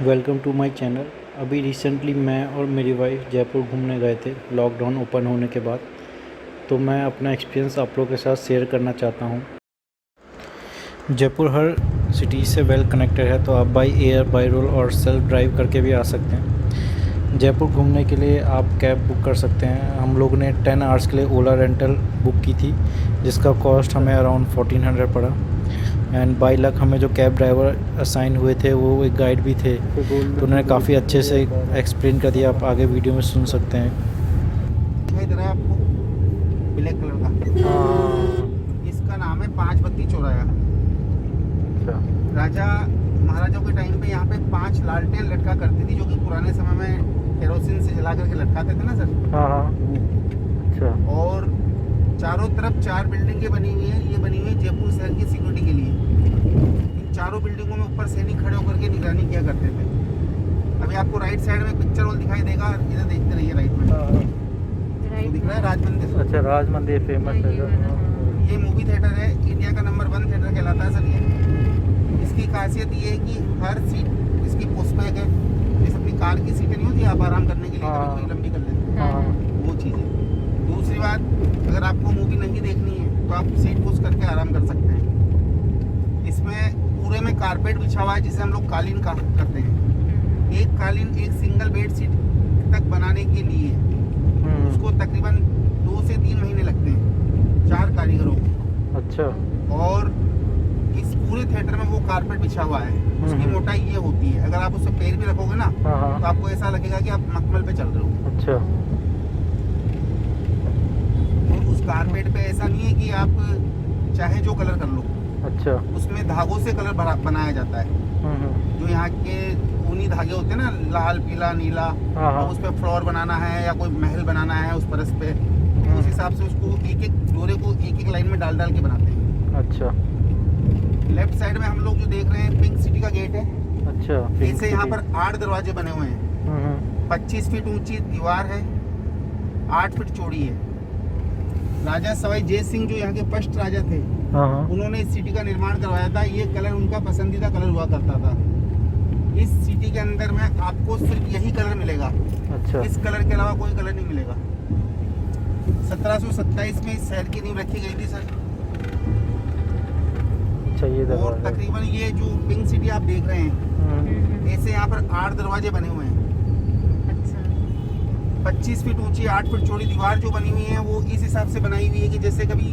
Welcome to my channel. अभी recently मैं और मेरी वाइफ जयपुर घूमने गए थे लॉकडाउन ओपन होने के बाद। तो मैं अपना एक्सपीरियंस आप लोगों के साथ शेयर करना चाहता हूँ। जयपुर हर सिटी से वेल कनेक्टेड है, तो आप बाय एयर, बाय रोड और सेल्फ ड्राइव करके भी आ सकते हैं। जयपुर घूमने के लिए आप कैब बुक कर सकते हैं। हम लोग ने 10 आवर्स के लिए ओला रेंटल बुक की थी, जिसका कॉस्ट हमें अराउंड 1400 पड़ा। एंड बाई लक हमें जो कैब ड्राइवर असाइन हुए थे वो एक गाइड भी थे, तो उन्होंने काफ़ी अच्छे से एक्सप्लेन कर दिया। आप आगे वीडियो में सुन सकते हैं। दिखाई दे रहा है आपको ब्लैक कलर का? इसका नाम है पांच बत्ती चौराया। राजा महाराजाओं के टाइम पे यहाँ पे 5 लालटेन लटका करती थी, जो कि पुराने समय में केरोसिन से जला करके लटकाते थे ना सर। अच्छा। और चारों तरफ 4 बिल्डिंगें बनी हुई हैं। ये बनी हुई है जयपुर शहर की सिक्योरिटी के लिए। इन चारों बिल्डिंगों में ऊपर सैनिक खड़े होकर के निगरानी किया करते थे। अभी आपको राइट साइड में पिक्चर हॉल दिखाई देगा, इधर देखते रहिए राइट में। तो दिख रहा है राज मंदिर। अच्छा, राज मंदिर फेमस है। ये मूवी थिएटर है, इंडिया का नंबर 1 थिएटर कहलाता है सर ये। इसकी खासियत ये है कि हर सीट इसकी पुशबैक है। जैसे अपनी कार की सीटें नहीं होती, आप आराम करने के लिए कभी लंबी कर लेते हैं, वो चीज़ है। दूसरी बात, अगर आपको मूवी नहीं देखनी है तो आप सीट पुश करके आराम कर सकते हैं। इसमें पूरे में कारपेट बिछा हुआ है, जिसे हम लोग कालीन करते हैं। एक कालीन एक सिंगल बेड सीट तक बनाने के लिए उसको तकरीबन 2 से 3 महीने लगते हैं, 4 कारीगरों को। अच्छा। और इस पूरे थिएटर में वो कारपेट बिछा हुआ है। उसकी मोटाई ये होती है, अगर आप उस पर पैर भी रखोगे ना तो आपको ऐसा लगेगा कि आप मखमल पे चल रहे हो। अच्छा। और उस कारपेट पे ऐसा नहीं है कि आप चाहे जो कलर कर लो। अच्छा। उसमें धागों से कलर बनाया जाता है। जो यहाँ के ऊनी धागे होते हैं ना, लाल, पीला, नीला, और उस पर फ्लोर बनाना है या कोई महल बनाना है उस परस पे, उस हिसाब से उसको एक एक डोरे को एक एक लाइन में डाल डाल के बनाते हैं। अच्छा। लेफ्ट साइड में हम लोग जो देख रहे हैं पिंक सिटी का गेट है। अच्छा। ऐसे यहाँ पर 8 दरवाजे बने हुए हैं। 25 फीट ऊंची दीवार है, 8 फीट चौड़ी है। राजा सवाई जय सिंह जो यहाँ के फर्स्ट राजा थे, उन्होंने इस सिटी का निर्माण करवाया था। ये कलर उनका पसंदीदा कलर हुआ करता था। इस सिटी के अंदर में आपको सिर्फ यही कलर मिलेगा। अच्छा। इस कलर के अलावा कोई कलर नहीं मिलेगा। 1727 में इस शहर की नींव रखी गई थी सर। अच्छा, ये और तकरीबन ये जो पिंक सिटी आप देख रहे हैं, ऐसे यहाँ पर 8 दरवाजे बने हुए हैं। 25 फीट ऊंची 8 फीट चौड़ी दीवार जो बनी हुई है, वो इस हिसाब से बनाई हुई है कि जैसे कभी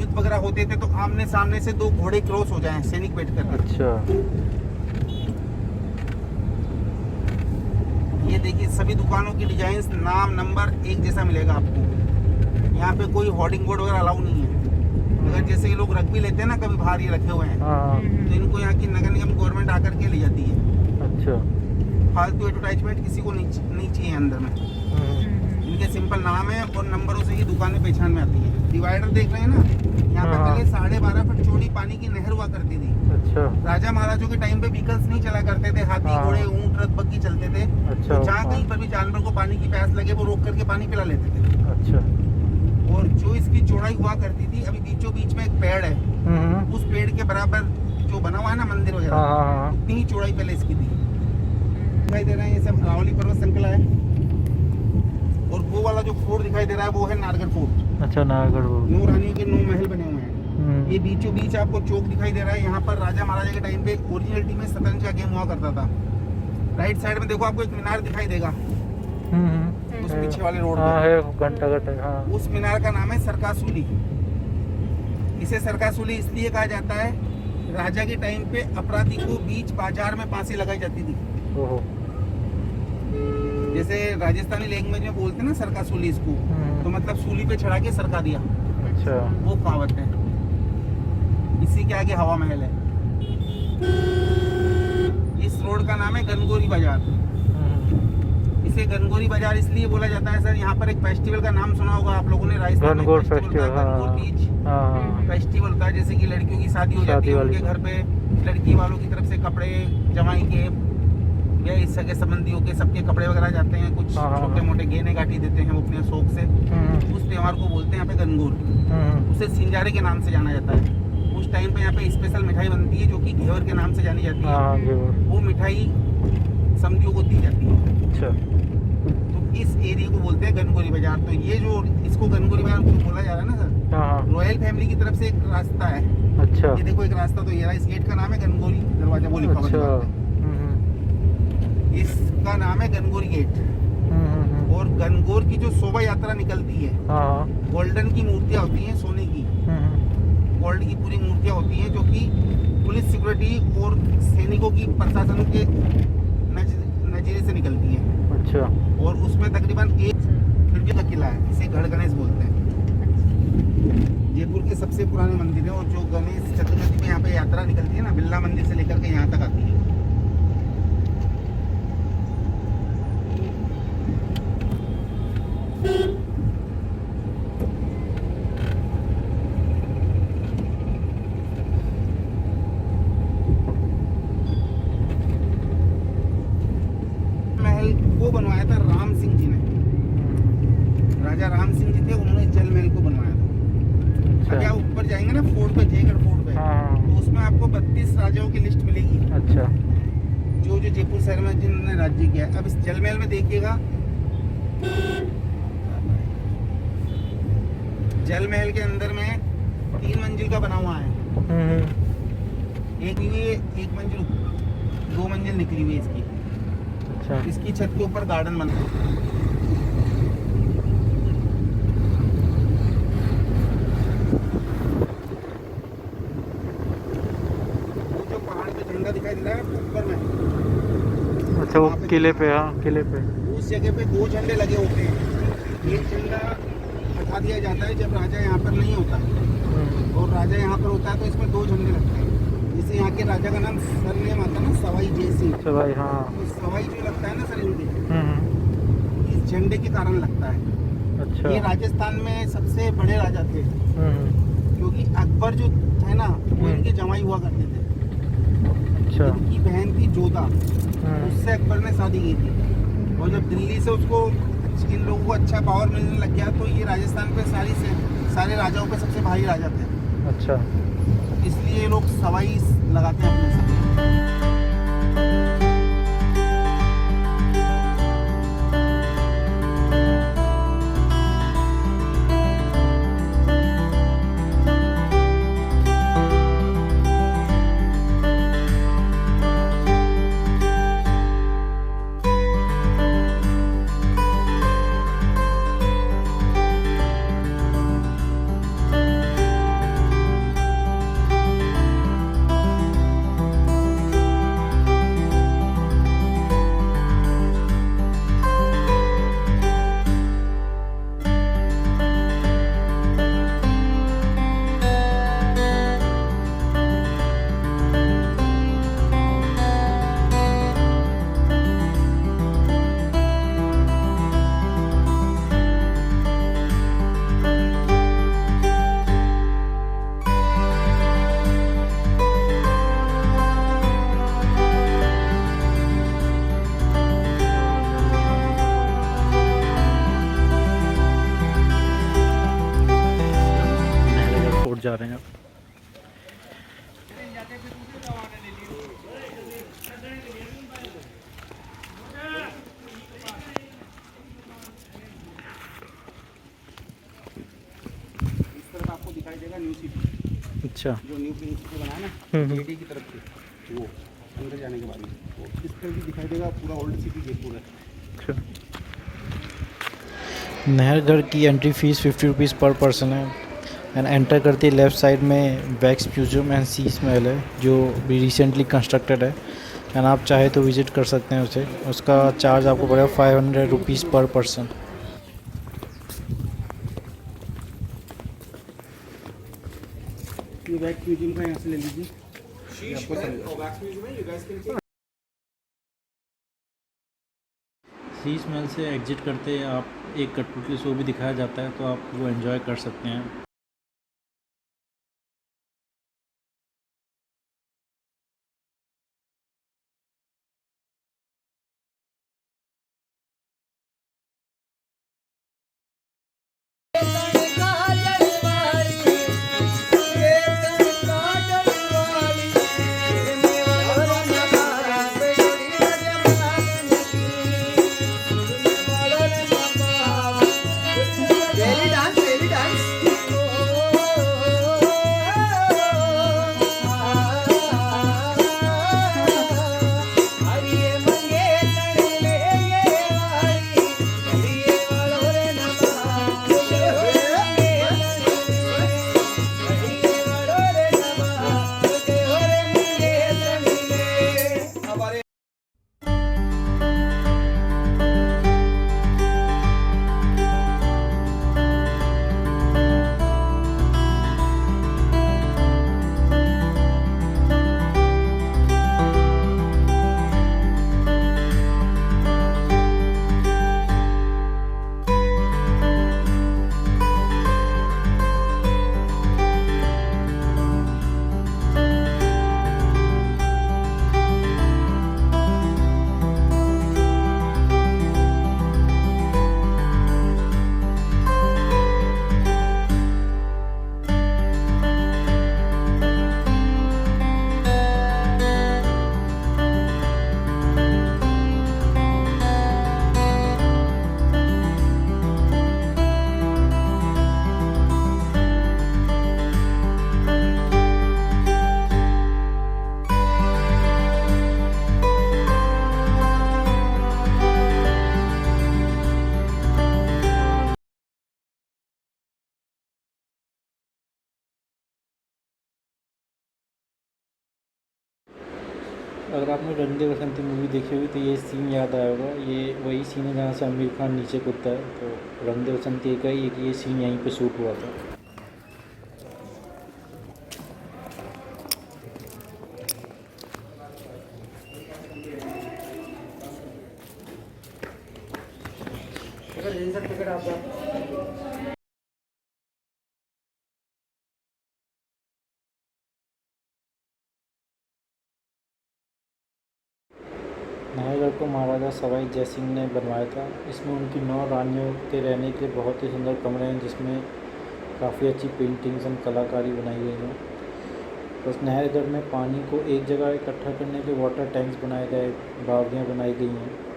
युद्ध वगैरह होते थे तो आमने सामने से 2 घोड़े क्रॉस हो जाएं, सैनिक बैठ कर। अच्छा। ये देखिए सभी दुकानों की डिजाइन, नाम, नंबर एक जैसा मिलेगा आपको। यहाँ पे कोई होर्डिंग बोर्ड वगैरह अलाउ नहीं है। अगर जैसे ये लोग रख भी लेते हैं ना, कभी बाहर ये रखे हुए हैं, तो इनको यहाँ की नगर निगम गवर्नमेंट आकर के ले जाती है। अच्छा। फालतू एडवर्टाइजमेंट किसी को नहीं चाहिए अंदर में। इनके सिंपल नाम है और नंबरों से ही दुकानें पहचान में आती है। डिवाइडर देख रहे हैं ना, यहाँ पे पहले 12.5 फीट चौड़ी पानी की नहर हुआ करती थी। अच्छा। राजा महाराजों के टाइम पे व्हीकल्स नहीं चला करते थे, हाथी, घोड़े, ऊंट, रथ, बग्घी चलते थे। अच्छा। तो जहाँ कहीं पर भी जानवर को पानी की प्यास लगे वो रोक करके पानी पिला लेते थे। अच्छा। और जो इसकी चौड़ाई हुआ करती थी, अभी बीचों बीच में एक पेड़ है, उस पेड़ के बराबर जो बना हुआ है ना मंदिर वगैरह, उतनी ही चौड़ाई पहले इसकी थी। दिखाई दे रहा है ये सब अरावली पर्वत श्रृंखला है। और वो वाला जो फोर्ट दिखाई दे रहा है वो है नारगढ़ फोर्ट। अच्छा, नारगढ़। 9 रानियों के 9 महल बने हुए हैं। ये बीचों बीच आपको चौक दिखाई दे रहा है। यहाँ पर राजा महाराजा के टाइम पे ओरिजिनलिटी में शतरंज का गेम हुआ करता था। राइट साइड में देखो आपको एक मीनार दिखाई देगा, उस पीछे वाले रोड पे घंटा। उस मीनार का नाम है सरकासूली। इसे सरकासूली इसलिए कहा जाता है, राजा के टाइम पे अपराधी को बीच बाजार में फांसी लगाई जाती थी। जैसे राजस्थानी लैंग्वेज में बोलते हैं ना सरकासूली इसको, तो मतलब सूली पे चढ़ा के सरका दिया। अच्छा। वो कहावत है। इसी के आगे हवा महल है। इस रोड का नाम है गनगोरी बाजार। इसे गनगोरी बाजार इसलिए बोला जाता है सर, यहाँ पर एक फेस्टिवल का नाम सुना होगा आप लोगों ने, राजस्थान में गनगौर गनगौर तीज फेस्टिवल होता है। जैसे कि लड़कियों की शादी हो जाती है, उनके घर पे लड़की वालों की तरफ से कपड़े, जमाई के या इस सगे संबंधियों के सबके कपड़े वगैरह जाते हैं। कुछ छोटे मोटे गहने गाठी देते हैं वो अपने शौक से। उस त्योहार को बोलते हैं यहाँ पे गनगौर। उसे सिंजारे के नाम से जाना जाता है। उस टाइम पे यहाँ पे स्पेशल मिठाई बनती है जो कि घेवर के नाम से जानी जाती है। वो मिठाई समधियों को दी जाती है। अच्छा। तो इस एरिया को बोलते हैं गनगोरी बाजार। तो ये जो इसको गनगोरी बाजार बोला जा रहा है ना सर, हाँ। रॉयल फैमिली की तरफ से एक रास्ता है। अच्छा। ये देखो एक रास्ता तो ये रहा। इस गेट का नाम है गनगोरी दरवाजा, वो लिखा हुआ है दीवार पे। इसका नाम है गनगोरी गेट। और गनगौर की जो शोभा यात्रा निकलती है, हाँ। गोल्डन की मूर्तियां होती हैं, सोने की गोल्ड की पूरी मूर्तियां होती हैं, जो कि पुलिस सिक्योरिटी और सैनिकों की प्रशासन के नजरिए से निकलती हैं। अच्छा। और उसमें तकरीबन एक खिड़की का किला है, इसे गढ़ गणेश बोलते हैं। जयपुर के सबसे पुराने मंदिर है। और जो गणेश चतुर्थी में यहाँ पे यात्रा निकलती है ना, बिरला मंदिर से लेकर के यहाँ तक आती है। महल को बनवाया था राम सिंह जी ने। राजा राम सिंह जी थे, उन्होंने जल महल को बनवाया था। अभी आप ऊपर जाएंगे ना फोर्ट पे, जयगढ़ फोर्ट पे, तो उसमें आपको 32 राजाओं की लिस्ट मिलेगी। अच्छा। जो जो जयपुर शहर में जिन्होंने राज्य किया है। अब इस जल महल में देखिएगा, जल महल के अंदर में 3 मंजिल का बना हुआ है। एक मंजिल, 2 मंजिल निकली हुई है इसकी। अच्छा। इसकी छत के ऊपर गार्डन बना है। वो जो पहाड़ पे झंडा दिखाई दे रहा है ऊपर में, अच्छा, वो किले पे, हाँ किले पे। उस जगह पे 2 झंडे लगे होते हैं। एक झंडा हटा दिया जाता है जब राजा यहाँ पर नहीं होता है, और राजा यहाँ पर होता है तो इसमें 2 झंडे लगते हैं। जैसे यहाँ के राजा का नाम सरनेम आता है ना, सवाई जय सिंह। सवाई, हाँ। तो सवाई जो लगता है ना सर इनके, इस झंडे के कारण लगता है। अच्छा। ये राजस्थान में सबसे बड़े राजा थे, क्योंकि अकबर जो है ना, वो इनके जमाई हुआ करते थे। अच्छा। इनकी बहन थी जोधा, उससे अकबर ने शादी की थी। और जब दिल्ली से उसको इन लोगों को अच्छा पावर मिलने लग गया, तो ये राजस्थान पे सारे राजाओं पे सबसे भारी राजा थे। अच्छा। इसलिए ये लोग सवाई लगाते हैं अपने सब। जा रहे हैं अब। इस तरफ आपको दिखाई देगा न्यू सिटी। अच्छा। जो न्यू पिंक सिटी बना है ना, जेडी की तरफ से, वो अंदर जाने के बाद में तो इस तरफ भी दिखाई देगा पूरा ओल्ड सिटी जयपुर है। अच्छा। नहरगढ़ की एंट्री फीस 50 रुपीज़ पर पर्सन है। एंड एंटर करते ही लेफ़्ट साइड में वैक्स म्यूजियम एंड सीस महल है, जो भी रिसेंटली कंस्ट्रक्टेड है। एंड आप चाहे तो विज़िट कर सकते हैं उसे। उसका चार्ज आपको पड़ेगा 500 रुपीज़ पर पर्सन। ये वैक्स म्यूजियम का यहाँ से ले लीजिए। सीस महल से एग्जिट करते आप एक कठपुतली शो भी दिखाया जाता है, तो आप वो एंजॉय कर सकते हैं। अगर आपने रंग दे बसंती मूवी देखी होगी तो ये सीन याद आया होगा। ये वही सीन है जहाँ से आमिर खान नीचे कूदता है। तो रंग दे बसंती का ही एक ये सीन यहीं पे शूट हुआ था। नाहरगढ़ को महाराजा सवाई जय सिंह ने बनवाया था। इसमें उनकी 9 रानियों के रहने के बहुत ही सुंदर कमरे हैं, जिसमें काफ़ी अच्छी पेंटिंग्स एंड कलाकारी बनाई गई है। बस नाहरगढ़ में पानी को एक जगह इकट्ठा करने के वाटर टैंक्स बनाए गए, बावड़ियाँ बनाई गई हैं।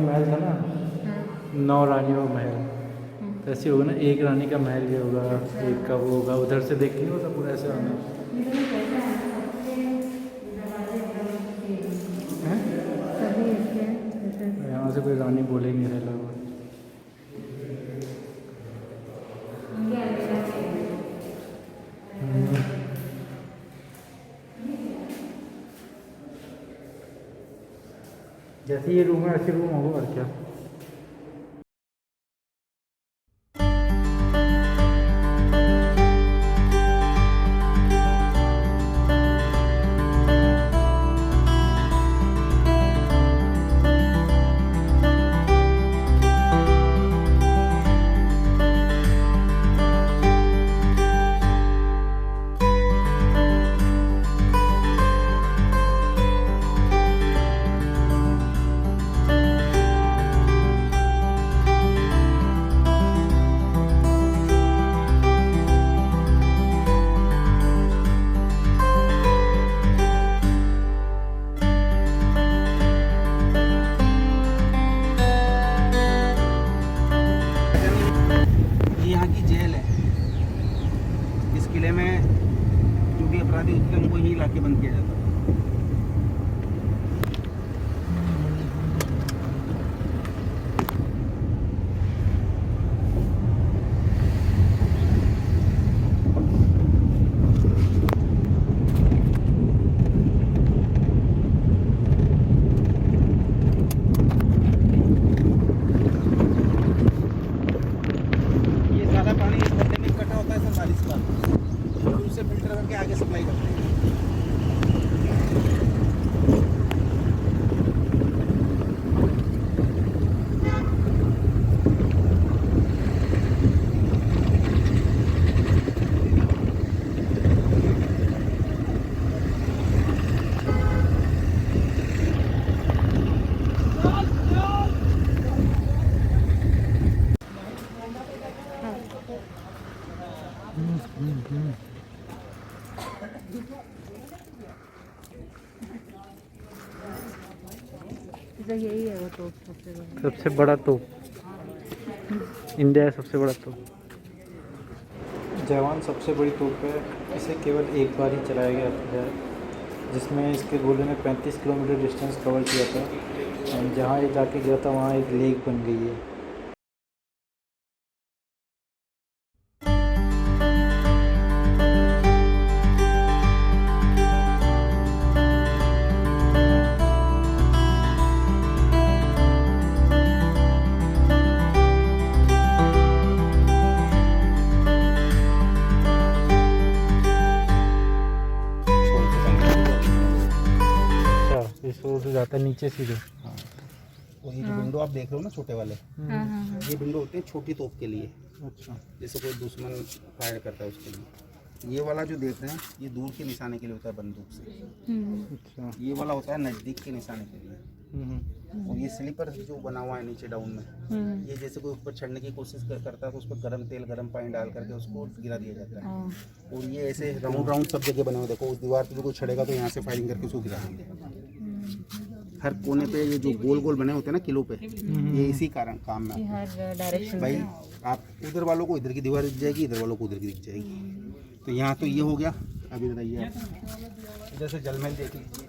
महल था ना, 9 रानियों का महल, तो ऐसे होगा ना, एक रानी का महल भी होगा, एक का वो होगा, उधर से देख के नहीं होता पूरा ऐसे आना। यहाँ से कोई रानी बोलेंगे नहीं लगा। जैसे ये रूम है ऐसे रूम होगा और क्या। यहाँ की जेल है। इस किले में जो भी अपराधी होते हैं उनको ही लाके बंद किया जाता है। ये सारा पानी इस गड्ढे में इकट्ठा होता है सर बारिश का, फिर उसे फिल्टर करके आगे सप्लाई करते हैं। यही है वो तो सबसे बड़ा तोप, इंडिया का सबसे बड़ा तोप। जवान सबसे बड़ी तोप है। इसे केवल एक बार ही चलाया गया है, जिसमें इसके गोले ने 35 किलोमीटर डिस्टेंस कवर किया था। और जहाँ ये जाके गया था वहाँ एक लेक बन गई है। जाता है नीचे सीधे। वही जो विंडो आप देख रहे हो ना छोटे वाले, ये विंडो होते हैं छोटी तोप के लिए। अच्छा, जैसे कोई दुश्मन फायर करता है उसके लिए। ये वाला जो देख रहे हैं ये दूर के निशाने के लिए होता है बंदूक से, अच्छा। ये वाला होता है नज़दीक के निशाने के लिए। और ये स्लीपर जो बना हुआ है नीचे डाउन में, ये जैसे कोई ऊपर चढ़ने की कोशिश करता है तो उस पर गर्म तेल गर्म पानी डाल करके उसको गिरा दिया जाता है। और ये ऐसे राउंड राउंड सब जगह बने हुए, देखो उस दीवार पे कोई चढ़ेगा तो यहाँ से फायरिंग करके उसको गिरा देंगे। हर कोने पे ये जो गोल गोल बने होते हैं ना किलो पे, ये इसी कारण काम में आता हर डायरेक्शन है। भाई आप उधर वालों को इधर की दीवार दिख जाएगी, इधर वालों को उधर की दिख जाएगी। तो यहाँ तो ये हो गया। अभी बताइए आप इधर से जलमहल देख लीजिए,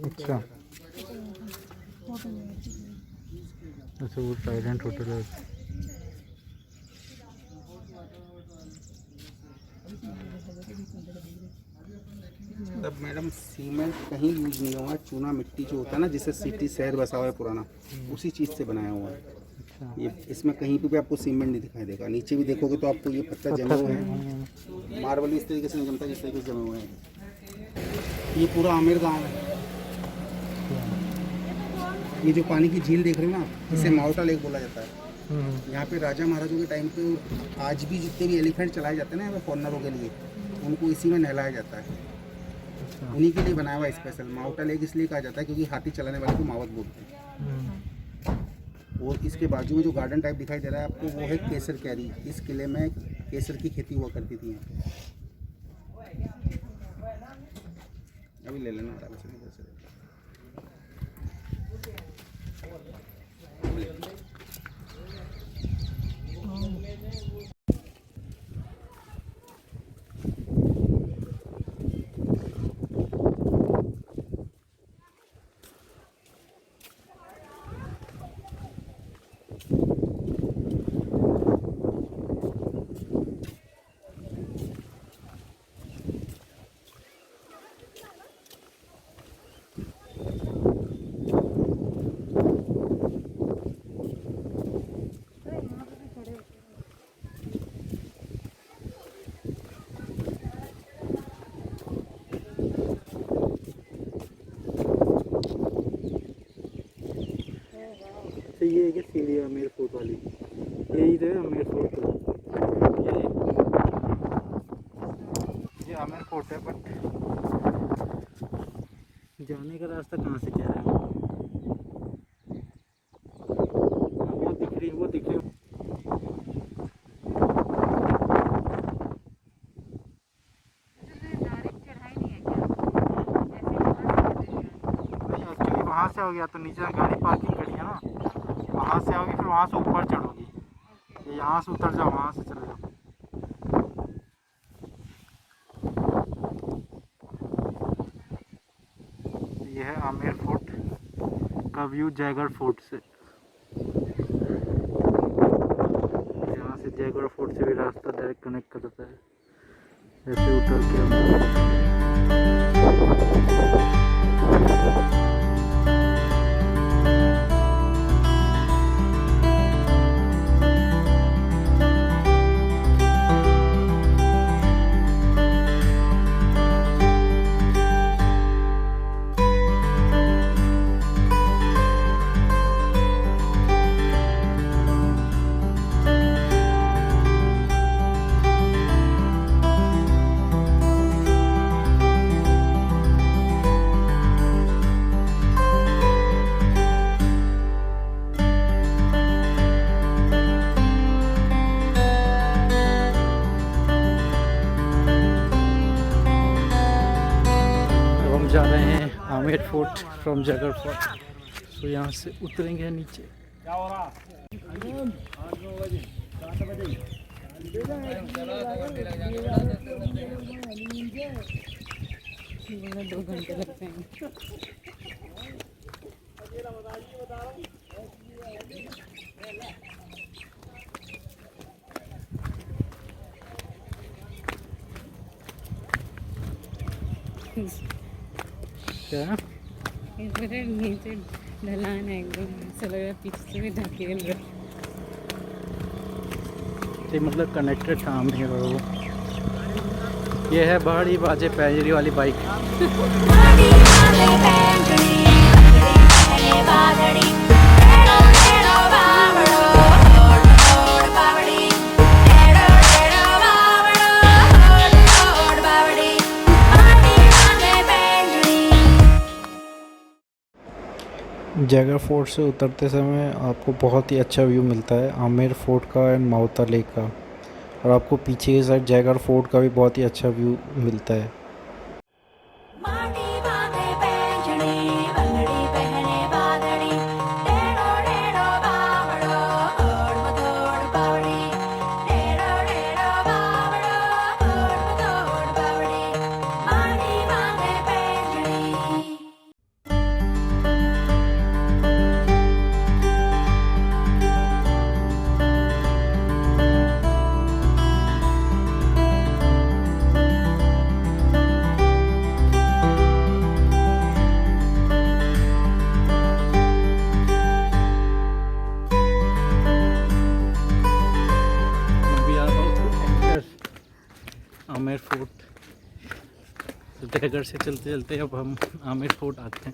अच्छा। अच्छा वो साइलेंट होटल है। तब मैडम सीमेंट कहीं यूज नहीं हुआ है, चूना मिट्टी जो होता है ना जिससे सिटी शहर बसा हुआ है पुराना, उसी चीज़ से बनाया हुआ है। अच्छा। ये इसमें कहीं पे भी आपको सीमेंट नहीं दिखाई देगा। नीचे भी देखोगे तो आपको ये पत्थर जमे हुए हैं, मार्बल इस तरीके से नहीं जमता जिस तरीके से जमे हुए हैं। ये पूरा आमेर गांव है। ये जो पानी की झील देख रहे हो ना आप, इसे माउटा लेक बोला जाता है। यहाँ पे राजा महाराजों के टाइम पे आज भी जितने भी एलिफेंट चलाए जाते हैं ना यहाँ पे फॉरनरों के लिए, उनको इसी में नहलाया जाता है। उन्हीं के लिए बनाया हुआ है स्पेशल। माउटा लेक इसलिए कहा जाता है क्योंकि हाथी चलाने वाले को मावत बोलते हैं। और इसके बाजू में जो गार्डन टाइप दिखाई दे रहा है आपको, वो है केसर कैरी। इस किले में केसर की खेती हुआ करती थी यहाँ पे। अभी ले लेना आराम से, इधर से ये है कि सीढ़ी आमेर फोर्ट वाली, यही तो है आमेर फोर्ट। ये आमेर फोर्ट है, बट जाने का रास्ता कहाँ से क्या है? वो दिख रही, वो दिख रही। एक्चुअली वहाँ से हो गया तो नीचे गाड़ी पार्किंग करी है ना, वहाँ से आओगी फिर वहाँ से ऊपर चढ़ोगी। यहाँ से उतर जाओ, वहाँ से चले जाओ। ये है आमेर फोर्ट का व्यू जयगढ़ फोर्ट से। यहाँ से जयगढ़ फोर्ट से भी रास्ता डायरेक्ट कनेक्ट करता है। ऐसे उतर के जा रहे हैं Amer fort from Jaigarh fort. So यहाँ से उतरेंगे नीचे। दो घंटे लगते हैं। क्या नीचे ढलान है एकदम, ऐसा लग रहा है पीछे से भी ढकेल रहा है। ये मतलब कनेक्टेड था आमेर और वो। ये है बड़ी बाजे पैजरी वाली बाइक। जैगर फोर्ट से उतरते समय आपको बहुत ही अच्छा व्यू मिलता है आमेर फोर्ट का एंड माउता लेक का, और आपको पीछे की साइड जैगर फोर्ट का भी बहुत ही अच्छा व्यू मिलता है। माटी बांधे पैंजणी बंगड़ी पहने बांधड़ी टेढ़ो टेढ़ो बावड़ो ओढ़ मदोड़ बावड़ी टेढ़ो टेढ़ो बावड़ो ओढ़ मदोड़ बावड़ी माटी बांधे पैंजणी। We are about to enter Amer fort. Jaigarh से चलते चलते अब हम आमेर फोर्ट आते हैं।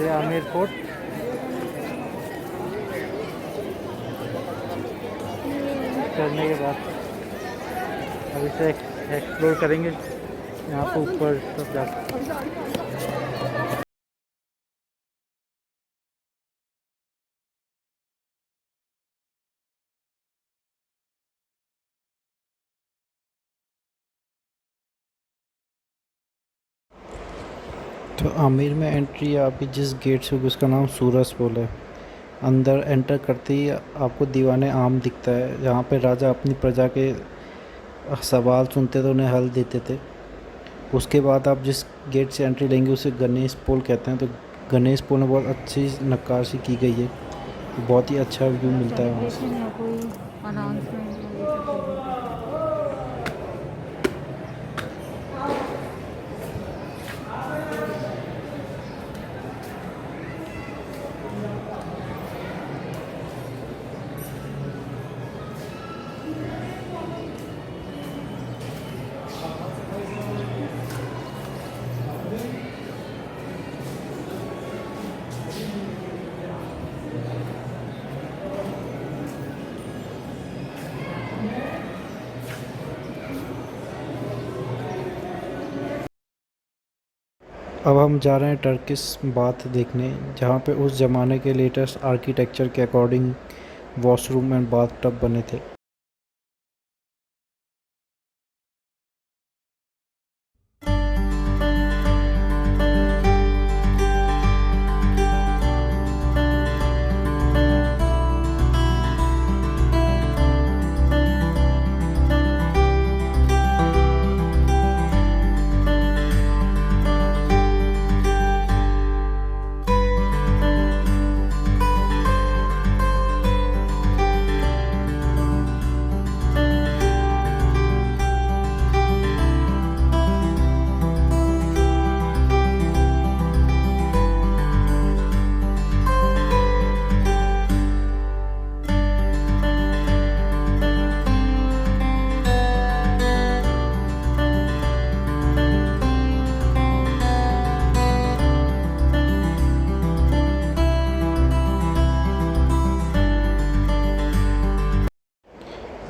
ये आमेर फोर्ट। करने के बाद अब इसे एक्सप्लोर करेंगे यहाँ पे ऊपर सब जाकर। तो आमेर में एंट्री आपकी जिस गेट से होगी उसका नाम सूरज पोल है। अंदर एंटर करते ही आपको दीवाने आम दिखता है, जहाँ पे राजा अपनी प्रजा के सवाल सुनते थे, उन्हें हल देते थे। उसके बाद आप जिस गेट से एंट्री लेंगे उसे गणेश पोल कहते हैं। तो गणेश पोल में बहुत अच्छी नक्काशी की गई है, बहुत ही अच्छा व्यू मिलता है वहाँ से। कोई अनाउंसमेंट अब हम जा रहे हैं टर्किश बाथ देखने, जहाँ पे उस ज़माने के लेटेस्ट आर्किटेक्चर के according washroom and bath tub बने थे।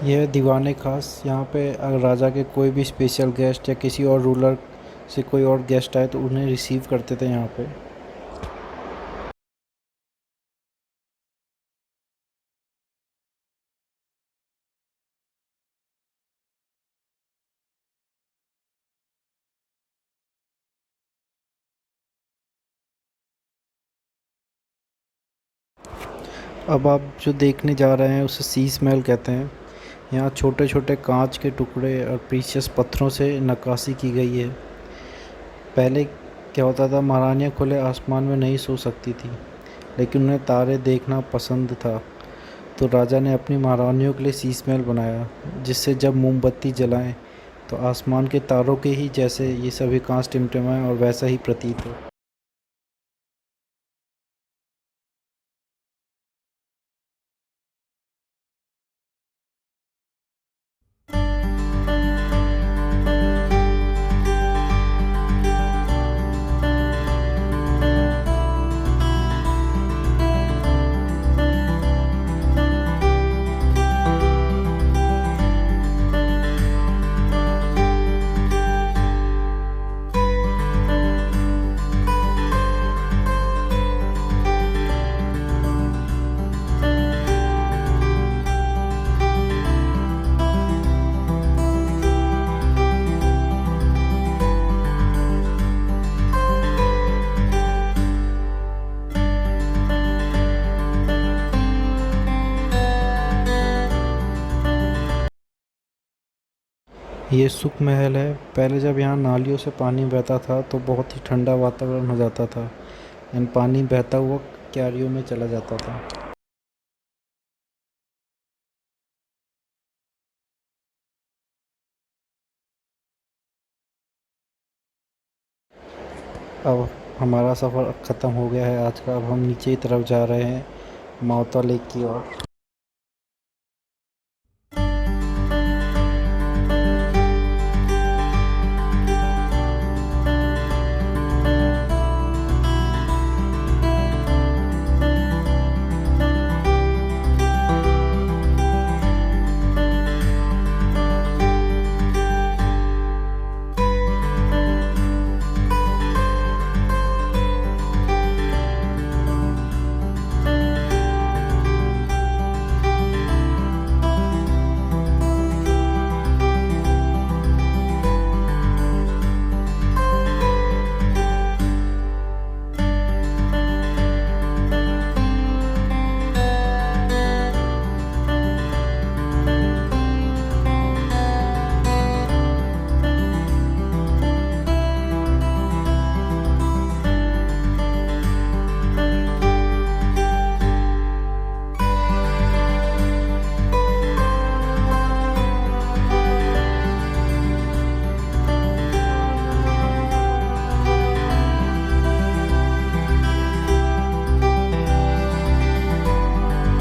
यह दीवाने खास, यहाँ पे अगर राजा के कोई भी स्पेशल गेस्ट या किसी और रूलर से कोई और गेस्ट आए तो उन्हें रिसीव करते थे यहाँ पे। अब आप जो देखने जा रहे हैं उसे शीश महल कहते हैं। यहाँ छोटे छोटे कांच के टुकड़े और प्रीशियस पत्थरों से नक्काशी की गई है। पहले क्या होता था, महारानियाँ खुले आसमान में नहीं सो सकती थी, लेकिन उन्हें तारे देखना पसंद था, तो राजा ने अपनी महारानियों के लिए शीश महल बनाया, जिससे जब मोमबत्ती जलाएं तो आसमान के तारों के ही जैसे ये सभी कांच टिमटिमाएं और वैसा ही प्रतीत हो। ये सुख महल है। पहले जब यहाँ नालियों से पानी बहता था तो बहुत ही ठंडा वातावरण हो जाता था, एंड पानी बहता हुआ क्यारियों में चला जाता था। अब हमारा सफ़र ख़त्म हो गया है आज का। अब हम नीचे की तरफ जा रहे हैं, माउता लेक की ओर।